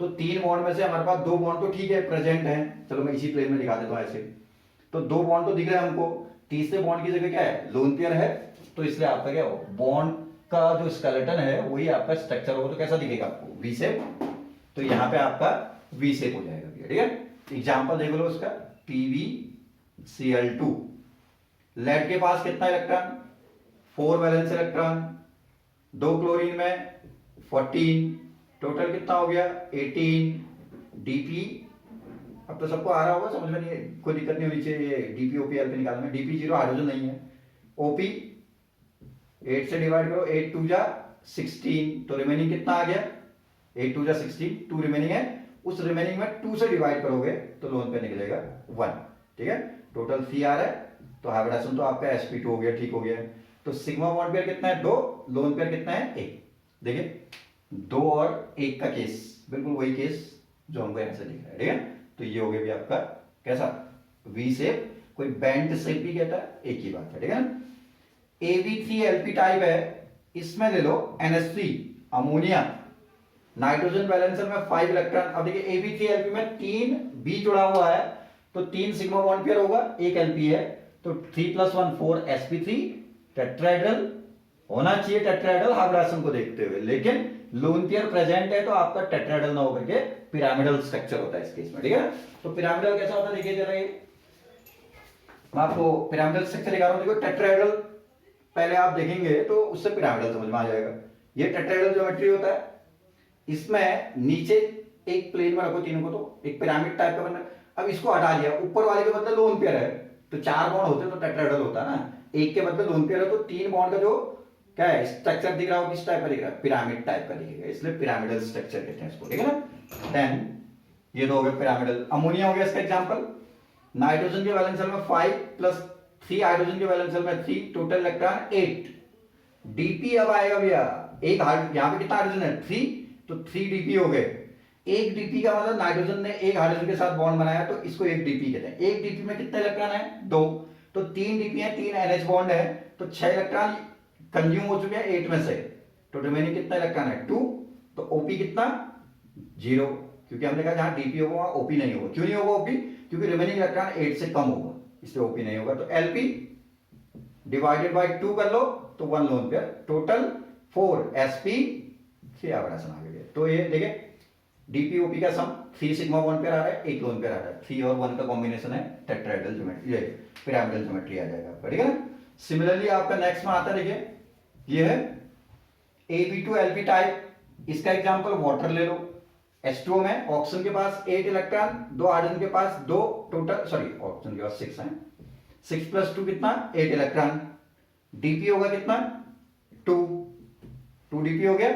तो 3 बॉन्ड में से हमारे पास 2 बॉन्ड तो ठीक है प्रेजेंट है, चलो मैं इसी प्लेन में दिखा देता हूं ऐसे। तो 2 बॉन्ड तो दिख रहे हैं हमको, तीसरे बॉन्ड की जगह क्या है लोन पेयर है तो इसलिए आपका क्या हो बॉन्ड का जो स्केलेटन है वही आपका स्ट्रक्चर होगा। तो कैसा दिखेगा आपको वी शेप। तो यहां पे आपका वी शेप हो जाएगा, ठीक है। एग्जांपल देख लो उसका PbCl2। लेड के पास कितना इलेक्ट्रॉन 4 वैलेंस इलेक्ट्रॉन, 2 क्लोरीन में 14, टोटल कितना हो गया 18 डीपी। अब तो सबको आ रहा होगा समझ में, नहीं कोई दिक्कत नहीं होनी चाहिए डीपी ओपी एल पे निकालने में। डीपी 0 हाइड्रोजन नहीं है। ओपी 8 से डिवाइड करो, 8 2 जा 16 तो रिमेनिंग कितना आ गया 8 2 जा 16, 2 रिमेनिंग है। उस रिमेनिंग में 2 से डिवाइड करोगे तो लोन पे निकलेगा 1, ठीक है। टोटल 3 आ रहा है तो हाइब्रिडेशन तो आपका sp2 हो गया, ठीक हो गया। तो सिग्मा बॉन्ड पेयर कितना है 2, लोन पेयर कितना है 1। देखिए 2 और 1 का केस बिल्कुल वही केस जो हमको यहां से दिख रहा है, ठीक है। तो ये हो गया भी आपका कैसा वी शेप, कोई बैंड शेप भी कहता है, एक ही बात है, ठीक है ना। Ab3Lp टाइप है, इसमें ले लो NH3 अमोनिया, नाइट्रोजन बैलेंसर में 5 इलेक्ट्रॉन। अब देखिए Ab3Lp में 3 B जुड़ा हुआ है तो 3 सिग्मा बॉन्ड पेयर होगा, 1 Lp है तो 3 + 1 4 sp3 टेट्राहेड्रल होना चाहिए टेट्राहेड्रल हाइब्रिडेशन को देखते हुए। लेकिन लोन पेयर प्रेजेंट है तो आपका टेट्राहेड्रल ना होकर के पिरामिडल स्ट्रक्चर होता है इस केस में, ठीक है। तो पिरामिडल कैसा होता है देखिए जरा, ये मैं आपको पिरामिडल स्ट्रक्चर दिखा रहा हूं। देखो टेट्राहेड्रल पहले आप देखेंगे तो उससे पिरामिडल समझ में आ जाएगा। ये टेट्राहेड्रल ज्योमेट्री होता है, इसमें नीचे एक प्लेन में रखो तीनों को तो एक पिरामिड टाइप का बना। अब इसको हटा लिया, ऊपर वाले के बदले लोन पेयर है तो 4 बॉन्ड होते तो टेट्राहेड्रल होता है ना, एक के बदले लोन पेयर है तो 3 बॉन्ड का जो क्या है स्ट्रक्चर दिख रहा हो किस टाइप का दिख रहा है पिरामिड टाइप का दिखेगा, इसलिए पिरामिडल स्ट्रक्चर कहते हैं इसको, ठीक है ना। देन ये तो हो गया पिरामिडल। अमोनिया हो गया इसका एग्जांपल, नाइट्रोजन के वैलेंस शेल में 5 + 3 हाइड्रोजन के वैलेंस शेल में 3, टोटल इलेक्ट्रॉन 8। डीपी अब आएगा भैया, एक यहां पे कितना हाइड्रोजन है 3 तो 3 डीपी हो गए। एक डीपी का मतलब नाइट्रोजन ने एक हाइड्रोजन के साथ बॉन्ड बनाया तो इसको एक डीपी कहते हैं। एक डीपी में कितने इलेक्ट्रॉन है 2, तो 3 डीपी है, 3 NH बॉन्ड है तो 6 इलेक्ट्रॉन कंज्यूम हो चुके हैं 8 में से, तो रिमेनिंग कितना इलेक्ट्रॉन है 2। तो ओपी कितना 0, क्योंकि हमने कहा जहां डीपी होगा वहां ओपी नहीं होगा। क्यों नहीं होगा ओपी? क्योंकि रिमेनिंग इलेक्ट्रॉन 8 से कम होगा, इसलिए ओपी नहीं होगा। तो एलपी डिवाइडेड बाय 2 कर लो तो 1 लोन पेयर, टोटल 4 sp 3 आवर्सन आ गया। तो ये देखिए डीपी ओपी का सम 3 सिग्मा बॉन्ड पेयर आ रहा है, 1 लोन पेयर आ रहा है, 3 और 1 का कॉम्बिनेशन है टेट्राहेड्रल ज्योमेट्री, ये पिरामिडल ज्योमेट्री आ जाएगा आपका, ठीक है ना। सिमिलरली आपका नेक्स्ट में आता है, देखिए ये है AB2 LP टाइप, इसका एग्जांपल वाटर ले लो। H2O में ऑक्सीजन के पास 8 इलेक्ट्रॉन, 2 हाइड्रोजन के पास 2, टोटल सॉरी ऑक्सीजन के पास 6 है, 6 + 2 कितना 8 इलेक्ट्रॉन। डीपी होगा कितना 2 डीपी हो गया।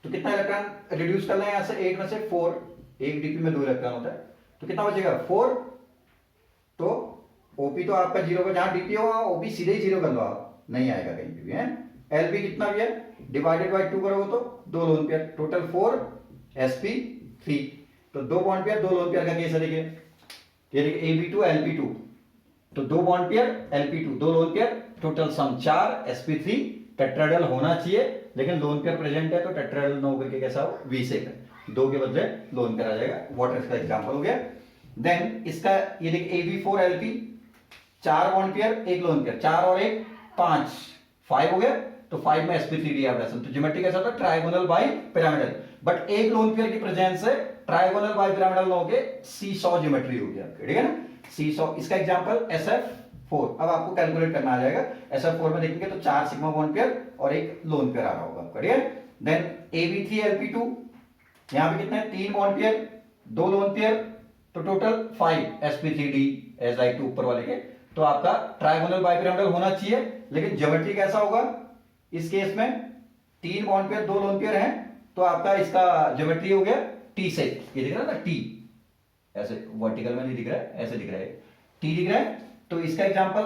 तो कितना इलेक्ट्रॉन रिड्यूस करना है यहां से, 8 में से 4, एक डीपी में 2 इलेक्ट्रॉन होता है, तो कितना बचेगा 4। तो ओपी तो आपका 0 का, जहां डीपी होगा ओपी सीधे ही 0 कर लो आप, नहीं आएगा कहीं पे भी है। एलपी कितना भी है डिवाइडेड बाय 2 करोगे तो 2 लोन पेयर, टोटल 4 sp 3। तो 2 बॉन्ड पेयर 2 लोन पेयर का केस है, देखिए ये देखिए AB2 LP2, तो 2 bond pair LP2 2 lone pair, total sum 4 sp3। Tetrahedral होना चाहिए लेकिन लोन पेयर प्रेजेंट है तो टेट्राहेड्रल न होकर के कैसा हो V शेप है, 2 के बदले लोन पेयर आ जाएगा। वाटर इसका एग्जांपल हो गया। देन इसका ये देखिए AB4 LP 4 bond pair 1 lone pair, 4 और 1 5 हो गया, तो 5 में sp3d एब्रेशन। तो ज्योमेट्री कैसा होता है ट्रायगोनल बाई पिरामिडल, बट एक लोन पेयर की प्रेजेंस से ट्रायगोनल बाई पिरामिडल ना होके सीसॉ ज्योमेट्री होगी आपकी, ठीक है ना। सीसॉ, इसका एग्जांपल SF4। अब आपको कैलकुलेट करना आ जाएगा, SF4 में देखेंगे तो 4 सिग्मा बॉन्ड पेयर और 1 लोन पेयर आ रहा होगा आपका, ठीक है। देन AB3 LP2, यहां पे कितने 3 बॉन्ड पेयर 2 लोन पेयर, तो total 5 sp3d as like to ऊपर वाले के। तो आपका ट्रायगोनल बाई पिरामिडल होना चाहिए, लेकिन ज्योमेट्री कैसा होगा इस केस में 3 बॉन्ड पेयर 2 लोन पेयर है, तो आपका इसका ज्योमेट्री हो गया टी शेप। ये दिख रहा है ना टी, ऐसे वर्टिकल में नहीं दिख रहा है, ऐसे दिख रहा है, टी दिख रहा है। तो इसका एग्जांपल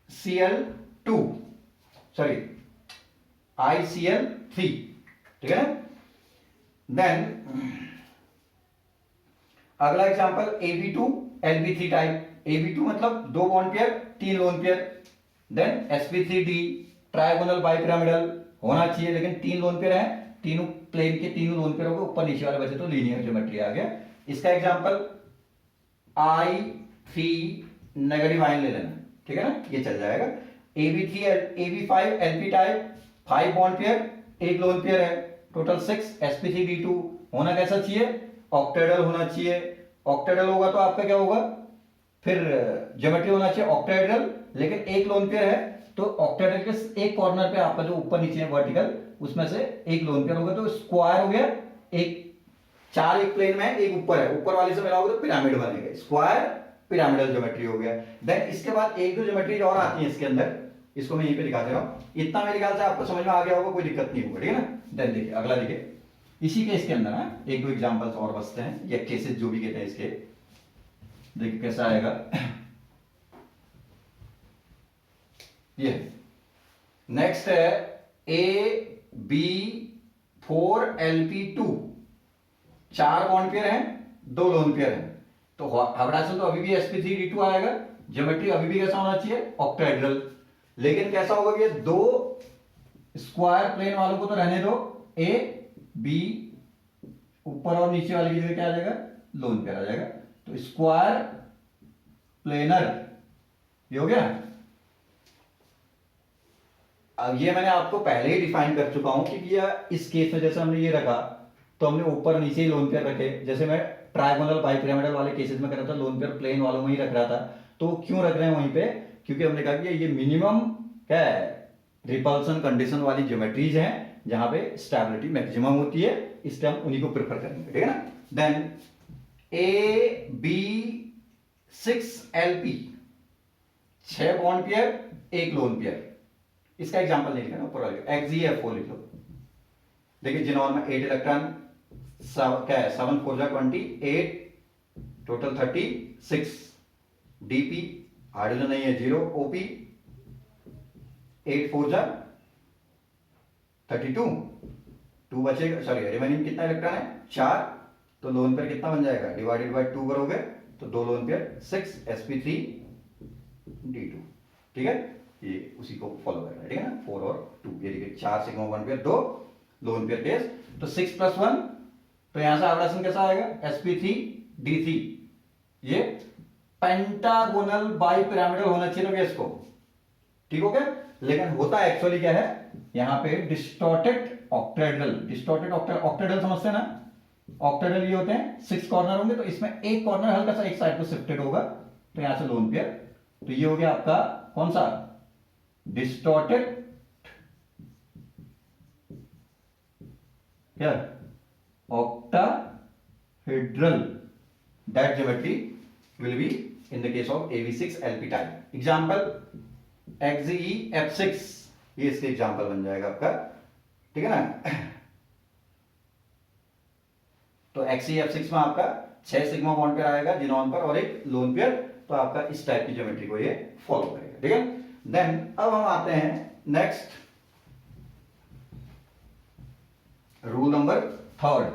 ICl2 सॉरी ICl3, ठीक है। देन अगला example AB2 LP3 type, AB2 मतलब 2 bond pair 3 lone pair, then sp3d trigonal bipyramidal होना चाहिए, लेकिन 3 लोन पेयर है, तीनों प्लेन के तीनों लोन पेयर हो गए, ऊपर नीचे वाले बचे तो लीनियर ज्योमेट्री आ गया। इसका एग्जांपल I3 नेगेटिव आयन ले लेना, ठीक है ना, ये चल जाएगा। AB5 LP type 5 bond pair 1 lone pair है, टोटल 6 sp3d2 होना कैसा चाहिए ऑक्टेहेड्रल होना चाहिए। ऑक्टेहेड्रल होगा तो आपका क्या होगा फिर ज्योमेट्री होना चाहिए ऑक्टेहेड्रल, लेकिन 1 लोन पेयर है तो ऑक्टेहेड्रल के एक कॉर्नर पे आपका जो ऊपर नीचे है वर्टिकल उसमें से 1 लोन पेयर होगा, तो स्क्वायर हो गया। एक 4 एक प्लेन में है, एक ऊपर है, ऊपर वाले से मिलाओगे तो पिरामिड बनेगा, स्क्वायर पिरामिडल ज्योमेट्री हो गया। देन इसके बाद एक दो ज्योमेट्री और आती है इसके अंदर, इसको मैं यहीं पे दिखा दे रहा हूं। इतना मेरे ख्याल से आपको समझ में आ गया होगा, कोई दिक्कत नहीं होगा, ठीक है ना। देन देखिए अगला, देखिए इसी केस के अंदर ना एक दो एग्जांपल्स और बचते हैं, या केसेस जो भी कहते हैं इसके, देखिए कैसा आएगा। ये नेक्स्ट है AB4 LP2 4 बॉन्ड पेयर हैं 2 लोन पेयर हैं, तो हाइब्रिडाइजेशन तो अभी भी sp3d2 आएगा, ज्योमेट्री अभी भी कैसा होना चाहिए ऑक्टेहेड्रल, लेकिन कैसा होगा कि 2 स्क्वायर प्लेन वालों को तो रहने दो, A B ऊपर और नीचे वाली की जगह क्या आ जाएगा लोन पेयर आ जाएगा, तो स्क्वायर प्लेनर ये हो गया। अब ये मैंने आपको पहले ही डिफाइन कर चुका हूं कि इस केस में जैसे हमने ये रखा तो हमने ऊपर नीचे ही लोन पेयर रखे, जैसे मैं ट्रायगोनल बाइपिरामिडल वाले केसेस में कर रहा था लोन पेयर प्लेन वालों में ही रख रहा था। तो क्यों रख रहे हैं वहीं पे, क्योंकि हमने कहा कि ये मिनिमम क्या है रिपल्सन कंडीशन वाली ज्योमेट्रीज हैं जहां पे स्टेबिलिटी मैक्सिमम होती है, इसलिए हम उन्हीं को प्रेफर करेंगे, ठीक है ना। Then AB6LP 6 bond pair 1 lone pair, इसका एग्जांपल नहीं लिखना ऊपर वाले, XeF4 लिख लो। देखिए जिनॉन में 8 इलेक्ट्रॉन, क्या है 7 4 जा 28, टोटल 36, डीपी हाइड्रोजन नहीं है 0, ओपी 8 4 जा 32, 2 बचेगा, सॉरी रिमेनिंग कितना इलेक्ट्रॉन है 4, तो लोन पेयर कितना बन जाएगा डिवाइडेड बाय 2 करोगे तो 2 लोन पेयर 6 sp3d2, ठीक है। ये उसी को फॉलो कर रहा है, ठीक है ना। 4 और 2, ये देखिए 4 sigma bond pair, 2 lone pair case, तो 6 + 1, तो यहां से हाइब्रिडेशन कैसा आएगा, sp3d3, ये पेंटागोनल बाइपिरामिडल होना चाहिए ना इसको, ठीक हो गया। लेकिन होता एक्चुअली क्या है, यहां पे डिस्टॉर्टेड ऑक्टेड्रल, डिस्टॉर्टेड ऑक्टेड्रल समझते हैं ना, ऑक्टेड्रल ये होते हैं 6 कॉर्नर होंगे, तो इसमें एक कॉर्नर हल्का सा एक साइड को शिफ्टेड होगा, तो यहां से लोन पेयर, तो ये हो गया आपका कौन सा, डिस्टॉर्टेड क्या, octahedral, that geometry will be in the case of AV6 LP type. Example XeF6, ये इसके एग्जाम्पल बन जाएगा आपका, ठीक है ना। तो XeF6 में आपका 6 सिग्मा बॉन्ड पेयर आएगा जिनॉन पर और एक लोन पेयर, तो आपका इस टाइप की ज्योमेट्री को ये फॉलो करेगा, ठीक है। देन अब हम आते हैं नेक्स्ट रूल नंबर 3।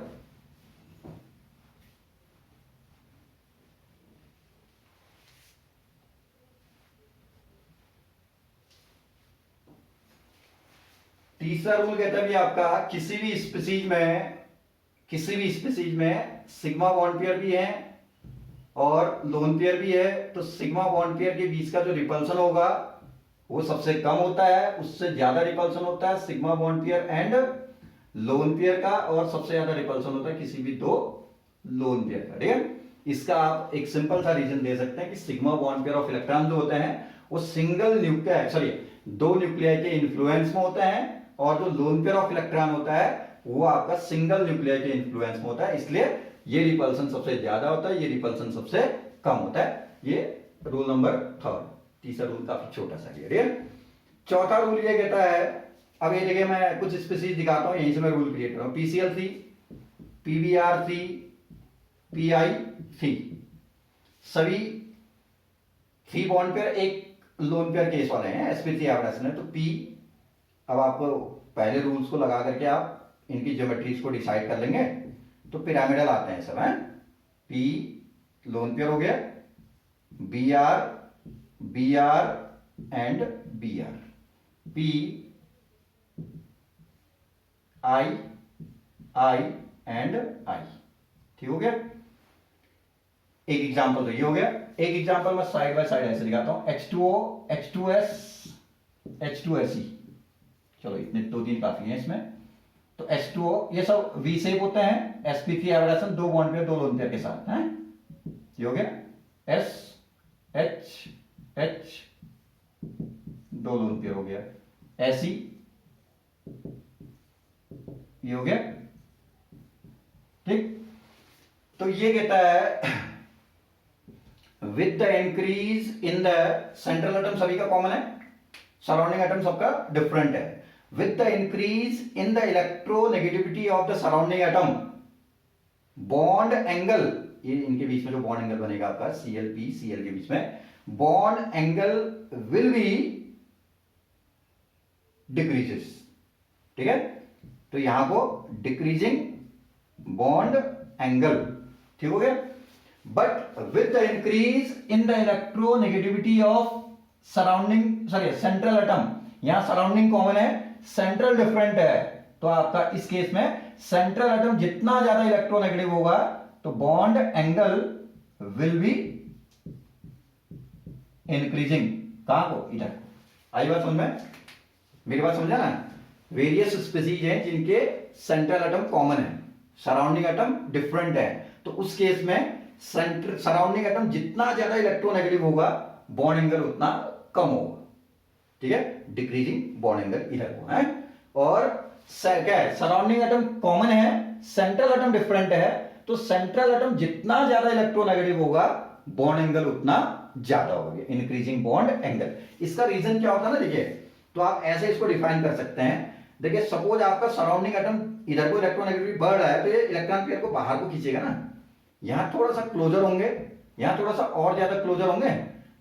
तीसरा रूल कहता है भी आपका किसी भी स्पीसीज में सिग्मा बॉन्ड पेयर भी है और लोन पेयर भी है, तो सिग्मा बॉन्ड पेयर के बीच का जो रिपल्सन होगा वो सबसे कम होता है, उससे ज्यादा रिपल्सन होता है sigma bond pair and lone pair का, और सबसे ज्यादा रिपल्सन होता है किसी भी 2 लोन पेयर का, ठीक है। इसका आप एक सिंपल सा रीजन दे सकते हैं कि sigma bond pair of electron जो होते हैं वो सिंगल न्यूक्लियाई, सॉरी 2 न्यूक्लियाई के इन्फ्लुएंस में होते हैं, और जो लोन पेयर ऑफ इलेक्ट्रॉन होता है वो आपका सिंगल न्यूक्लियाई के इन्फ्लुएंस में होता है, इसलिए ये रिपल्सन सबसे ज्यादा होता है, ये रिपल्सन सबसे कम होता है। ये रूल नंबर 3। तीसरा रूल काफी छोटा सा है। चौथा रूल ये कहता है, अब ये देखिए मैं कुछ स्पीसीज दिखाता हूं, यहीं से मैं रूल क्रिएट कर रहा हूं, PCl3, PBr3, Pi3, सभी 3 बॉन्ड पेयर एक लोन पेयर केस वाले हैं, sp3 हाइब्रिडेशन है, तो P, अब आपको पहले रूल्स को लगा करके आप इनकी ज्योमेट्रीज को डिसाइड कर लेंगे, तो पिरामिडल आते हैं सब, हैं। P लोन पेयर हो गया, Br and Br, P I and I, ठीक हो गया। एक एग्जांपल तो ये हो गया, एक एग्जांपल मैं साइड बाय साइड ऐसे दिखाता हूं, H2O, H2S, H2Se, चलो इतने 2-3 काफी हैं इसमें। तो H2O ये सब V शेप होते हैं, sp3 hybridisation 2 bond pair 2 lone pair के साथ, हैं। ये हो गया S H H 2 lone pair हो गया, ऐसी ये हो गया, ठीक। तो ये कहता है with the increase in the central atom, सभी का कॉमन है, सराउंडिंग एटम सबका डिफरेंट है, with the increase in the electronegativity of the surrounding atom, bond angle, ये इनके बीच में जो बॉन्ड एंगल बनेगा आपका ClP Cl के बीच में, bond angle will be decreases, ठीक है। तो यहां को डिक्रीजिंग बॉन्ड एंगल, ठीक हो गया। But with the increase in the electronegativity of surrounding, sorry central atom, यहां सराउंडिंग कॉमन है, सेंट्रल डिफरेंट है, तो आपका इस केस में सेंट्रल एटम जितना ज्यादा इलेक्ट्रोनेगेटिव होगा तो bond angle will be increasing, कहां को, इधर। आई बात समझ में, मेरी बात समझा ना। वेरियस स्पीसीज हैं जिनके सेंट्रल एटम कॉमन है, सराउंडिंग एटम डिफरेंट है, तो उस केस में सराउंडिंग एटम जितना ज्यादा इलेक्ट्रोनेगेटिव होगा बॉन्ड एंगल उतना कम होगा, ठीक है, डिक्रीजिंग बॉन्ड एंगल इधर को है। और क्या है, सराउंडिंग एटम कॉमन है, सेंट्रल एटम डिफरेंट है, तो सेंट्रल एटम जितना ज्यादा इलेक्ट्रोनेगेटिव होगा बॉन्ड एंगल उतना ज्यादा होगा, इंक्रीजिंग बॉन्ड एंगल। इसका रीजन क्या होता है ना, देखिए, तो आप ऐसे इसको डिफाइन कर सकते हैं। देखिए सपोज आपका सराउंडिंग एटम इधर को इलेक्ट्रोनेगेटिविटी बढ़ रहा है, तो ये इलेक्ट्रॉन पेयर को बाहर को खींचेगा ना, यहां थोड़ा सा क्लोजर होंगे, यहां थोड़ा सा और ज्यादा क्लोजर होंगे,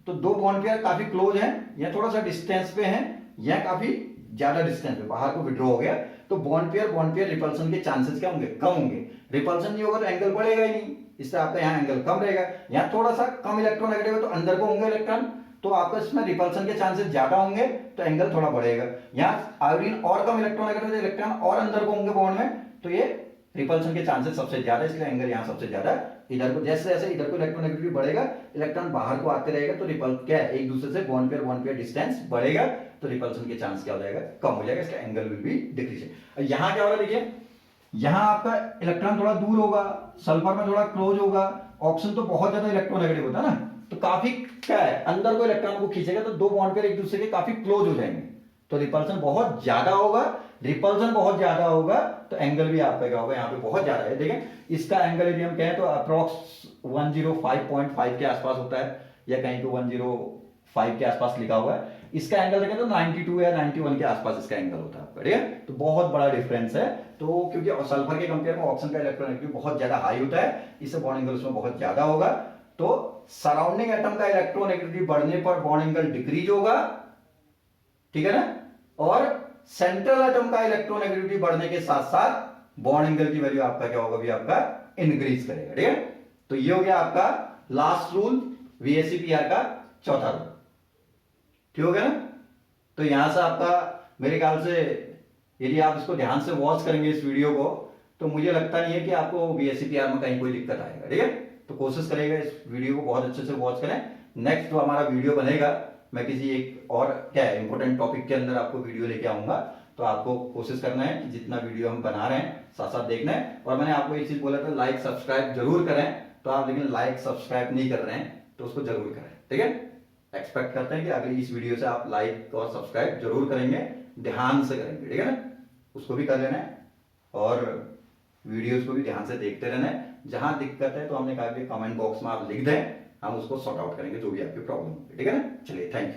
तो 2 बॉन्ड पेयर काफी क्लोज हैं, या थोड़ा सा डिस्टेंस पे हैं, या काफी ज्यादा डिस्टेंस पे बाहर को विड्रॉ हो गया, तो बॉन्ड पेयर रिपल्सन के चांसेस क्या होंगे, कम होंगे। रिपल्सन नहीं होगा तो एंगल बढ़ेगा ही नहीं, इससे आपका यहाँ एंगल कम रहेगा। यहाँ थोड़ा सा कम इलेक्ट्रॉन नेगेटिव है तो अंदर को होंगे इलेक्ट्रॉन, तो आपका इसमें रिपल्सन के चांसेस ज्यादा होंगे तो एंगल थोड़ा बढ़ेगा। यहाँ आयोडीन और कम इलेक्ट्रोनेगेटिव, इलेक्ट्रॉन और अंदर को होंगे बॉन्ड में, तो ये रिपल्सन के चांसेस सबसे ज्यादा, इसलिए एंगल यहाँ सबसे ज्यादा। इधर को जैसे जैसे इधर को इलेक्ट्रोनेगेटिविटी बढ़ेगा, इलेक्ट्रॉन बाहर को आते रहेगा, तो रिपल क्या है, एक दूसरे से बॉन्ड पेयर डिस्टेंस बढ़ेगा, तो रिपल्सन के चांस क्या हो जाएगा, कम हो जाएगा, इसका एंगल विल बी डिक्रीज। यहाँ क्या हो रहा है देखिए, यहाँ आपका इलेक्ट्रॉन थोड़ा दूर होगा, सल्फर में थोड़ा क्लोज होगा, ऑक्सीजन तो बहुत ज्यादा इलेक्ट्रोनेगेटिव होता है ना, तो काफी क्या है, अंदर को इलेक्ट्रॉन को खींचेगा, तो दो बॉन्ड पेयर एक दूसरे के काफी क्लोज हो जाएंगे, तो रिपल्सन बहुत ज्यादा होगा। रिपल्सन बहुत ज्यादा होगा तो एंगल भी आपका क्या होगा, यहाँ पे बहुत ज्यादा है। देखें इसका एंगल यदि हम कहें तो अप्रोक्स 105.5 के आसपास होता है, या कहीं तो 105 के आसपास लिखा हुआ है। इसका एंगल देखें तो 92 या 91 के आसपास इसका एंगल होता है, ठीक है, तो बहुत बड़ा डिफरेंस है। तो क्योंकि सल्फर के कंपेयर में ऑक्सीजन का इलेक्ट्रोनेगेटिविटी बहुत ज्यादा हाई होता है, इससे बॉन्ड एंगल उसमें बहुत ज्यादा होगा, तो सराउंडिंग एटम का इलेक्ट्रोनेगेटिविटी बढ़ने पर बॉन्ड एंगल डिक्रीज होगा, ठीक है ना, और सेंट्रल एटम का इलेक्ट्रोनेगेटिविटी बढ़ने के साथ साथ बॉन्ड एंगल की वैल्यू आपका क्या होगा भी, आपका इंक्रीज करेगा, ठीक है। तो ये हो गया आपका लास्ट रूल, VSEPR का चौथा रूल, ठीक हो गया ना। तो यहां से आपका मेरे ख्याल से यदि आप इसको ध्यान से वॉच करेंगे इस वीडियो को, तो मुझे लगता नहीं है कि आपको VSEPR में कहीं कोई दिक्कत आएगा, ठीक है। तो कोशिश करेगा इस वीडियो को बहुत अच्छे से वॉच करें। नेक्स्ट जो हमारा वीडियो बनेगा, मैं किसी एक और क्या है इंपॉर्टेंट टॉपिक के अंदर आपको वीडियो लेके आऊंगा, तो आपको कोशिश करना है कि जितना वीडियो हम बना रहे हैं साथ साथ देखना है। और मैंने आपको एक चीज बोला था, लाइक सब्सक्राइब जरूर करें, तो आप लेकिन लाइक सब्सक्राइब नहीं कर रहे हैं, तो उसको जरूर करें, ठीक है। एक्सपेक्ट करते हैं कि अगली इस वीडियो से आप लाइक और सब्सक्राइब जरूर करेंगे, ध्यान से करेंगे, ठीक है ना, उसको भी कर लेना है, और वीडियोस को भी ध्यान से देखते रहना है। जहां दिक्कत है तो हमने कहा कि कमेंट बॉक्स में आप लिख दें, हम उसको सॉर्ट आउट करेंगे जो भी आपकी प्रॉब्लम है, ठीक है ना। चलिए, थैंक यू।